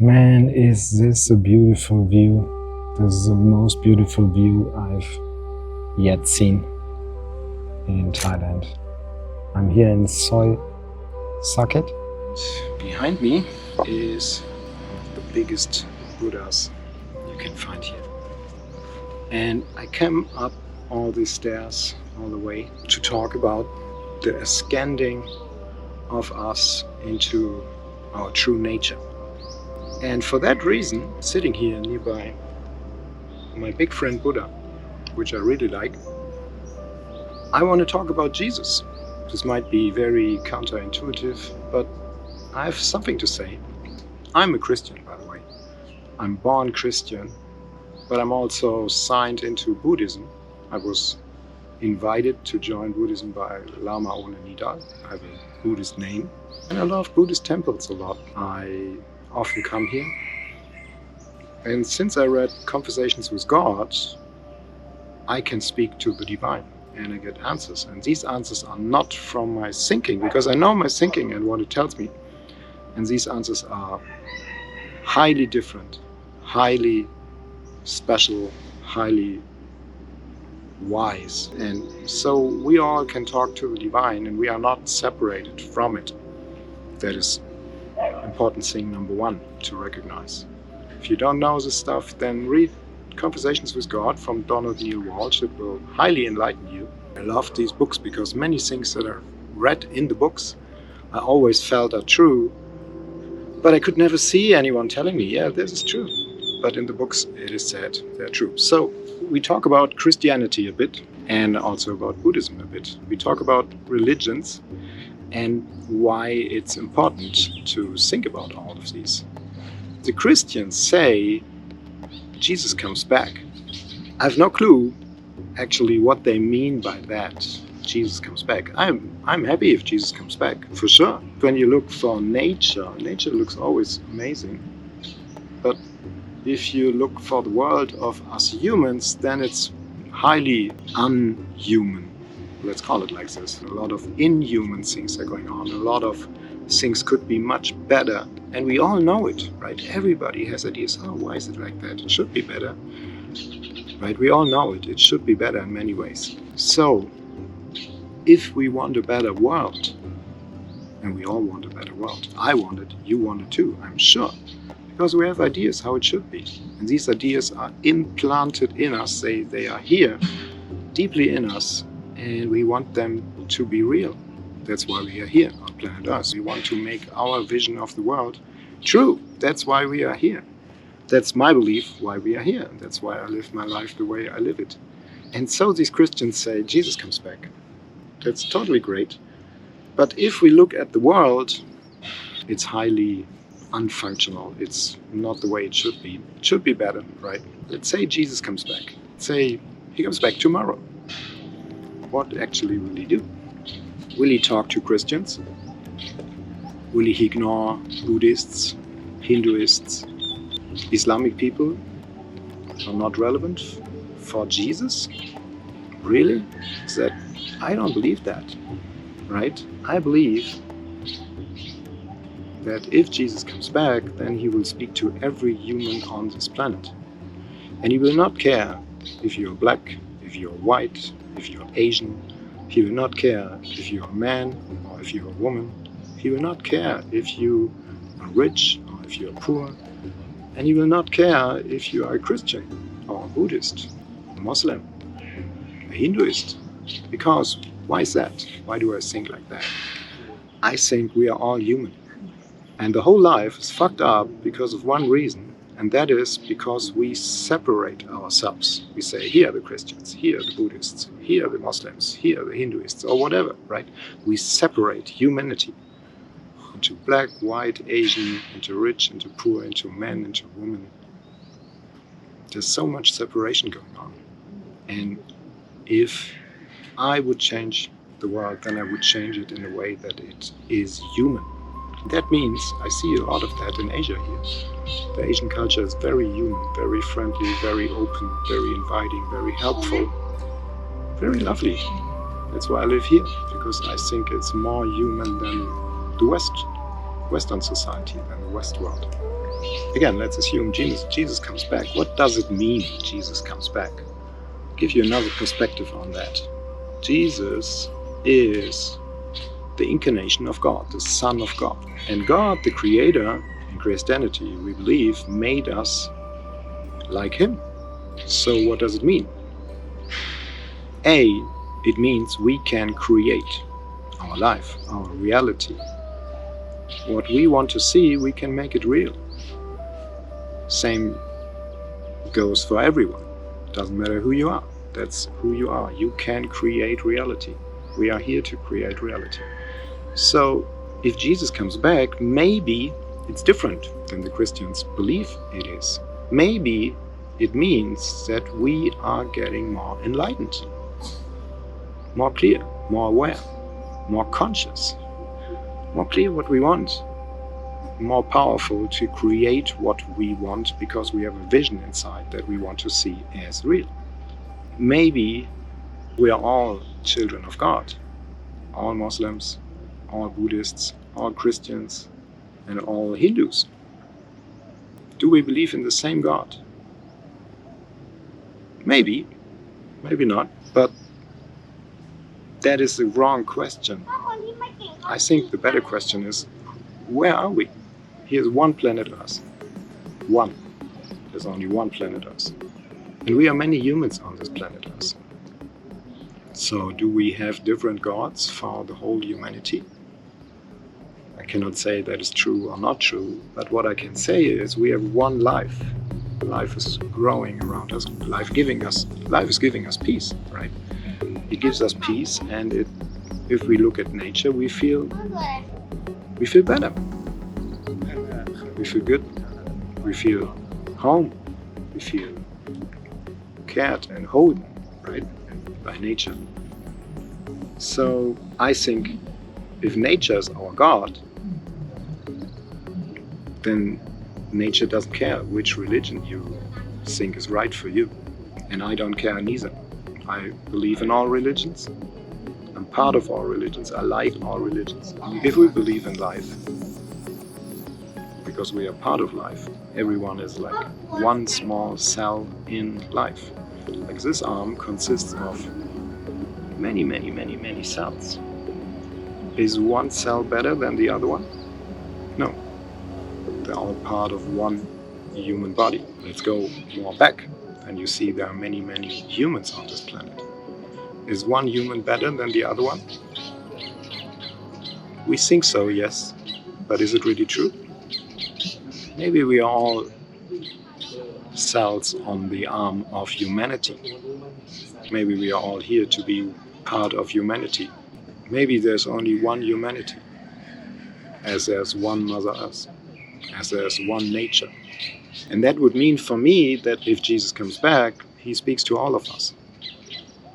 Man, is this a beautiful view. This is the most beautiful view I've yet seen in Thailand. I'm here in Soi Saket. Behind me is one of the biggest Buddhas you can find here. And I came up all these stairs all the way to talk about the ascending of us into our true nature. And for that reason, sitting here nearby my big friend Buddha, which I really like, I want to talk about Jesus. This might be very counterintuitive, but I have something to say. I'm a Christian, by the way. I'm born Christian, but I'm also signed into Buddhism. I was invited to join Buddhism by Lama One Nidal. I have a Buddhist name, and I love Buddhist temples a lot. I often come here. And since I read Conversations with God, I can speak to the divine and I get answers. And these answers are not from my thinking, because I know my thinking and what it tells me. And these answers are highly different, highly special, highly wise. And so we all can talk to the divine and we are not separated from it. That is important thing number one to recognize. If you don't know this stuff, then read Conversations with God from Donald Neil Walsh. It will highly enlighten you. I love these books because many things that are read in the books I always felt are true, but I could never see anyone telling me, yeah, this is true. But in the books it is said they're true. So we talk about Christianity a bit and also about Buddhism a bit. We talk about religions and why it's important to think about all of these. The Christians say Jesus comes back. I have no clue actually what they mean by that. Jesus comes back. I'm happy if Jesus comes back, for sure. When you look for nature looks always amazing. But if you look for the world of us humans, then it's highly unhuman. Let's call it like this. A lot of inhuman things are going on. A lot of things could be much better. And we all know it, right? Everybody has ideas. Oh, why is it like that? It should be better, right? We all know it. It should be better in many ways. So, if we want a better world, and we all want a better world, I want it, you want it too, I'm sure. Because we have ideas how it should be. And these ideas are implanted in us. They are here, deeply in us. And we want them to be real. That's why we are here on planet Earth. We want to make our vision of the world true. That's why we are here. That's my belief why we are here. That's why I live my life the way I live it. And so these Christians say Jesus comes back. That's totally great. But if we look at the world, it's highly unfunctional. It's not the way it should be. It should be better, right? Let's say Jesus comes back. Let's say he comes back tomorrow. What actually will he do? Will he talk to Christians? Will he ignore Buddhists, Hinduists, Islamic people are not relevant for Jesus? Really? I don't believe that, right? I believe that if Jesus comes back, then he will speak to every human on this planet. And he will not care if you're black, if you're white, if you're Asian. He will not care if you're a man or if you're a woman. He will not care if you are rich or if you're poor. And he will not care if you are a Christian or a Buddhist, a Muslim, a Hinduist. Because why is that? Why do I think like that? I think we are all human. And the whole life is fucked up because of one reason. And that is because we separate ourselves. We say, here are the Christians, here are the Buddhists, here are the Muslims, here are the Hinduists, or whatever, right? We separate humanity into black, white, Asian, into rich, into poor, into men, into women. There's so much separation going on. And if I would change the world, then I would change it in a way that it is human. That means I see a lot of that in Asia here. The Asian culture is very human, very friendly, very open, very inviting, very helpful, very lovely. That's why I live here, because I think it's more human than the Western society, than the West world. Again, let's assume Jesus comes back. What does it mean Jesus comes back? I'll give you another perspective on that. Jesus is the incarnation of God, the Son of God. And God, the Creator, in Christianity, we believe, made us like Him. So what does it mean? A, it means we can create our life, our reality. What we want to see, we can make it real. Same goes for everyone. Doesn't matter who you are. That's who you are. You can create reality. We are here to create reality. So if Jesus comes back, maybe it's different than the Christians believe it is. Maybe it means that we are getting more enlightened, more clear, more aware, more conscious, more clear what we want, more powerful to create what we want because we have a vision inside that we want to see as real. Maybe we are all children of God, all Muslims, all Buddhists, all Christians, and all Hindus. Do we believe in the same God? Maybe, maybe not, but that is the wrong question. I think the better question is, where are we? Here's one planet Earth. One. There's only one planet Earth. And we are many humans on this planet Earth. So do we have different gods for the whole humanity? I cannot say that is true or not true, but what I can say is we have one life. Life is growing around us. Life is giving us peace, right? It gives us peace, and if we look at nature, we feel better. We feel good. We feel home. We feel cared and holden, right? By nature. So I think if nature is our God, then nature doesn't care which religion you think is right for you. And I don't care neither. I believe in all religions. I'm part of all religions. I like all religions. If we believe in life, because we are part of life, everyone is like one small cell in life. Like this arm consists of many, many, many, many cells. Is one cell better than the other one? No. They're all part of one human body. Let's go more back, and you see there are many, many humans on this planet. Is one human better than the other one? We think so, yes. But is it really true? Maybe we are all cells on the arm of humanity. Maybe we are all here to be part of humanity. Maybe there's only one humanity, as there's one Mother Earth, as there's one nature. And that would mean for me that if Jesus comes back, He speaks to all of us.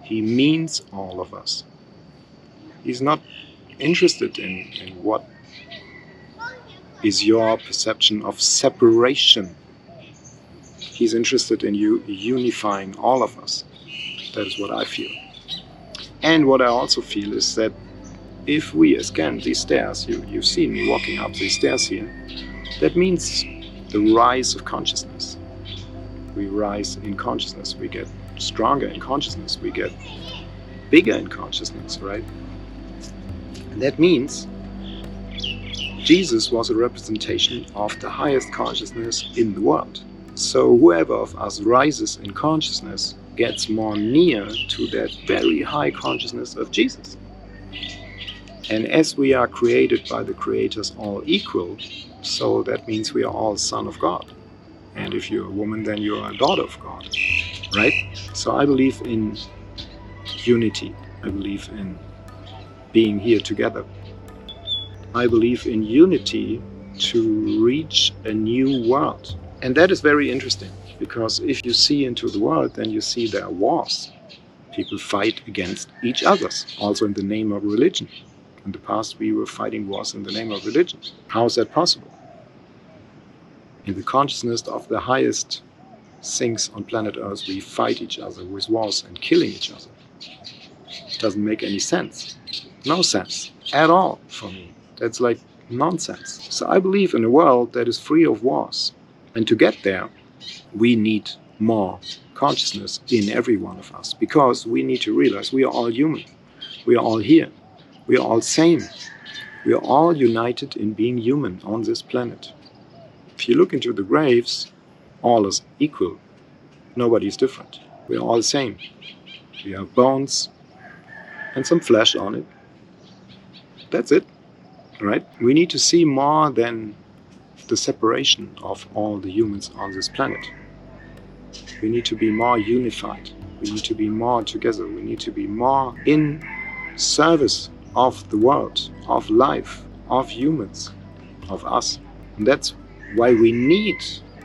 He means all of us. He's not interested in what is your perception of separation. He's interested in you unifying all of us. That is what I feel. And what I also feel is that if we scan these stairs, you've seen me walking up these stairs here, that means the rise of consciousness. We rise in consciousness, we get stronger in consciousness, we get bigger in consciousness, right? And that means Jesus was a representation of the highest consciousness in the world. So whoever of us rises in consciousness gets more near to that very high consciousness of Jesus. And as we are created by the creators all equal, so that means we are all son of God. And if you're a woman, then you are a daughter of God, right? So I believe in unity. I believe in being here together. I believe in unity to reach a new world. And that is very interesting, because if you see into the world, then you see there are wars. People fight against each other, also in the name of religion. In the past, we were fighting wars in the name of religion. How is that possible? In the consciousness of the highest things on planet Earth, we fight each other with wars and killing each other. It doesn't make any sense. No sense at all for me. That's like nonsense. So I believe in a world that is free of wars. And to get there, we need more consciousness in every one of us, because we need to realize we are all human. We are all here. We are all same. We are all united in being human on this planet. If you look into the graves, all is equal. Nobody is different. We are all the same. We have bones and some flesh on it. That's it, right? We need to see more than the separation of all the humans on this planet. We need to be more unified. We need to be more together. We need to be more in service of the world, of life, of humans, of us. And that's why we need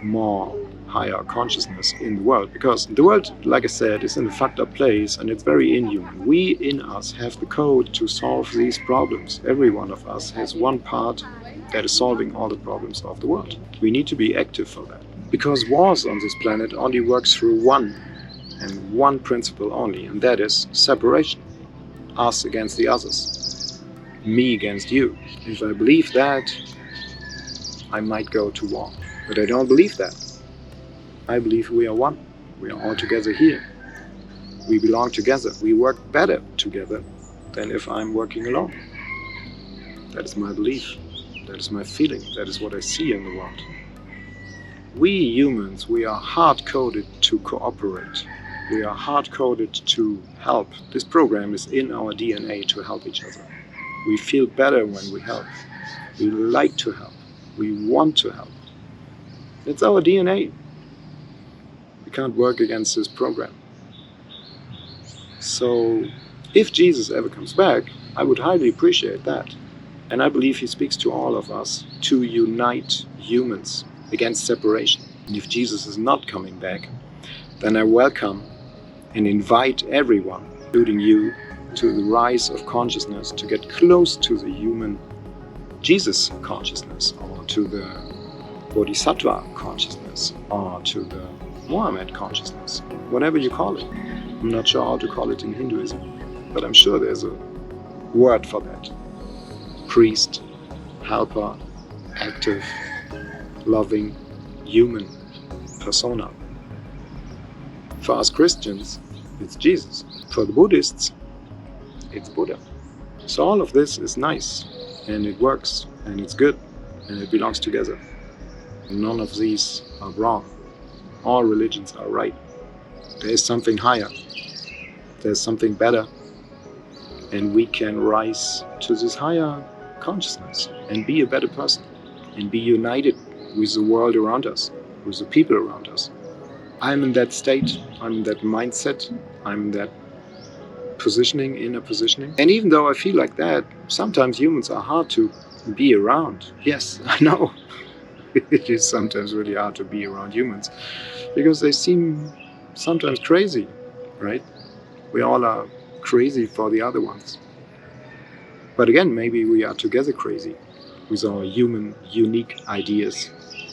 more higher consciousness in the world, because the world, like I said, is in a fucked up place and it's very inhuman. We in us have the code to solve these problems. Every one of us has one part that is solving all the problems of the world. We need to be active for that, because wars on this planet only works through one and one principle only, and that is separation. Us against the others, me against you. If I believe that, I might go to war, but I don't believe that. I believe we are one. We are all together here. We belong together. We work better together than if I'm working alone. That is my belief. That is my feeling. That is what I see in the world. We humans, we are hard-coded to cooperate. We are hard-coded to help. This program is in our DNA to help each other. We feel better when we help. We like to help. We want to help. It's our DNA. We can't work against this program. So, if Jesus ever comes back, I would highly appreciate that. And I believe he speaks to all of us to unite humans against separation. And if Jesus is not coming back, then I welcome and invite everyone, including you, to the rise of consciousness, to get close to the human Jesus consciousness, or to the Bodhisattva consciousness, or to the Mohammed consciousness, whatever you call it. I'm not sure how to call it in Hinduism, but I'm sure there's a word for that. Priest, helper, active, loving, human persona. For us Christians, it's Jesus. For the Buddhists, it's Buddha. So all of this is nice, and it works, and it's good, and it belongs together. None of these are wrong. All religions are right. There is something higher. There's something better. And we can rise to this higher consciousness and be a better person and be united with the world around us, with the people around us. I'm in that state, I'm in that mindset, I'm in that positioning, inner positioning. And even though I feel like that, sometimes humans are hard to be around. Yes, I know. It is sometimes really hard to be around humans because they seem sometimes crazy, right? We all are crazy for the other ones. But again, maybe we are together crazy with our human, unique ideas,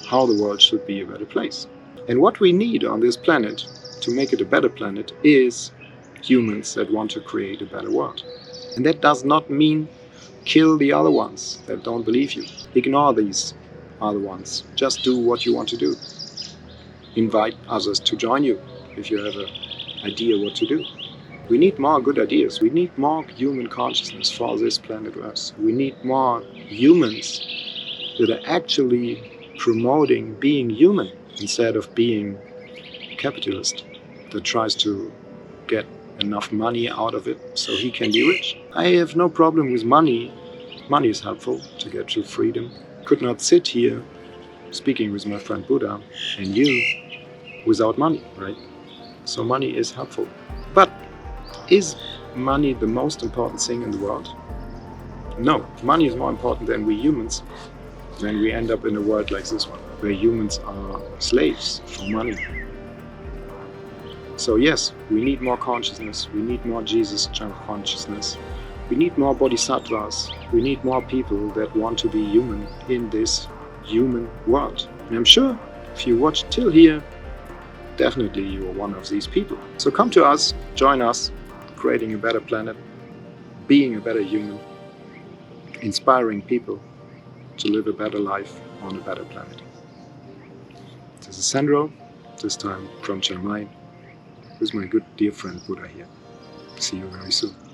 how the world should be a better place. And what we need on this planet to make it a better planet is humans that want to create a better world. And that does not mean kill the other ones that don't believe you. Ignore these other ones. Just do what you want to do. Invite others to join you if you have an idea what to do. We need more good ideas. We need more human consciousness for this planet Earth. We need more humans that are actually promoting being human instead of being capitalist that tries to get enough money out of it so he can be rich. I have no problem with money. Money is helpful to get to freedom. Could not sit here speaking with my friend Buddha and you without money, right? So money is helpful. But is money the most important thing in the world? No, money is more important than we humans. Then we end up in a world like this one, where humans are slaves for money. So yes, we need more consciousness, we need more Jesus consciousness, we need more bodhisattvas, we need more people that want to be human in this human world. And I'm sure if you watch till here, definitely you are one of these people. So come to us, join us, creating a better planet, being a better human, inspiring people to live a better life on a better planet. is Sandro, this time from Chiang Mai, with my good dear friend Buddha here. See you very soon.